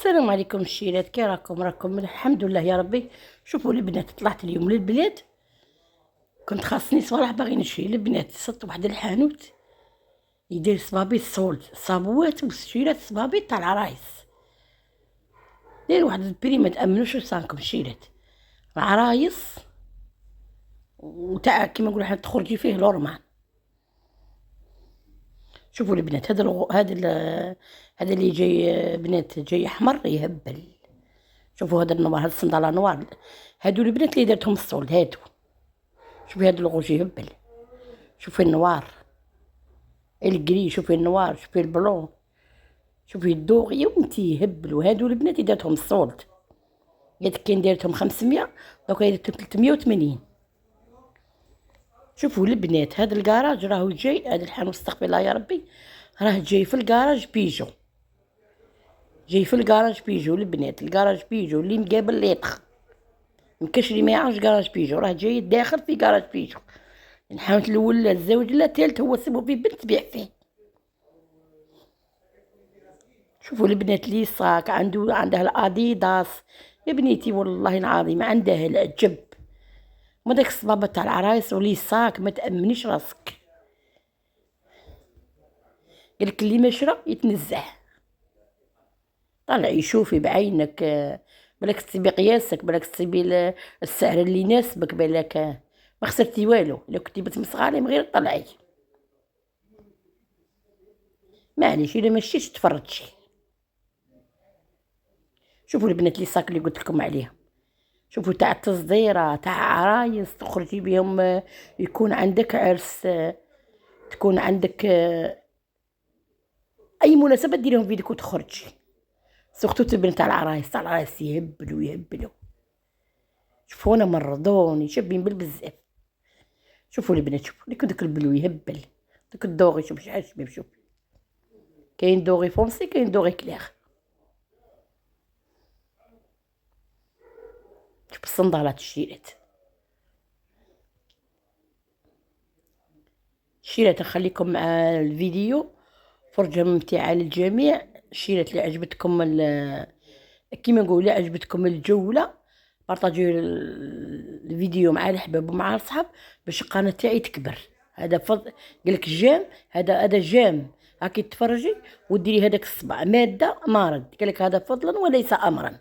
السلام عليكم الشيرات، كي راكم الحمد لله يا ربي. شوفوا البنات، طلعت اليوم للبلاد. كنت خاصني صراحه باغي نشري البنات. صدت واحد الحانوت يدير صبابيط صولد، صابوات وشيرات صبابيط تاع العرايس. داير واحد البري ما تامنوش وصانكم الشيرات. العرايس وتاع كيما نقولوا حنا تخرجي فيه لورمان. شوفوا البنات، هذا اللي جاي بنات، جاي احمر يهبل. شوفوا هذا النوار، هذا الصندالة نوار. هادو البنات اللي درتهم الصولد هادو. شوفي هاد الغوج يهبل. شوفي النوار الكري، شوفي النوار، شوفي البلون، شوفي الدوغ يا ونتي يهبلوا. هادو البنات اللي درتهم الصولد. قالت كاين دايرتهم 500، دوكا درتهم 380. شوفوا البنات، هذا الكراج راهو جاي، هذا الحانوت استغفر الله يا ربي، راه جاي في الكراج بيجو. جاي في الكراج بيجو البنات، الكراج بيجو اللي مقابل ليطخ. مكاش اللي ما يعرفش كراج بيجو، راه جاي داخل في كراج بيجو. الحانوت الاول لا الزوج لا الثالث هو سمو فيه بنت تبيع فيه. شوفوا البنات لي صاك عندها الاديداس يا بنيتي، والله العظيم عندها العجب. ما داك الصبابه تاع العرايس ولي صاك ما تامنيش راسك. قالك اللي ما شرا يتنزه. طلعي شوفي بعينك، بالك تسيبي قياسك، بالك تسيبي السعر اللي يناسبك، بالك ما خسرتي والو. الا كنتي بتمسغالي من غير طلعي. معليش الا مشيتش تفرجي. شوفوا البنات اللي صاك اللي قلت لكم عليهم. شوفوا تاع التصديره تاع عرايس تخرجي بهم، يكون عندك عرس، تكون عندك اي مناسبه ديريهم في يدك وتخرجي. سورتو البنات تاع العرايس، تاع العرايس يهبلوا يهبلوا. شوفوا انا مرضوني شابين بالبزاف. شوفوا البنات، شوفوا داك البلو يهبل. داك الدوغي شوف شحال شباب. شوف كاين دوغي فونسي، كاين دوغي كلير. شوف الصندالات الشيرات. الشيرات نخليكم مع الفيديو، فرجة ممتعة للجميع. الشيرات اللي عجبتكم كيما نقول اللي عجبتكم الجولة، بارطاجيو الفيديو مع الحباب ومع الصحاب باش القناة تاعي تكبر. هذا فضل قالك جام، هذا جام. هاكي تفرجي وديري هذاك الصبع مادة مارد، قالك هذا فضلا وليس امرا.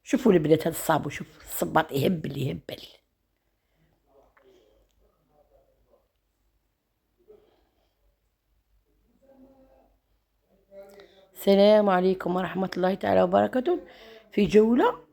شوفوا البنات هذا الصابو، شوف الصباط يهبل يهبل. السلام عليكم ورحمة الله تعالى وبركاته. في جولة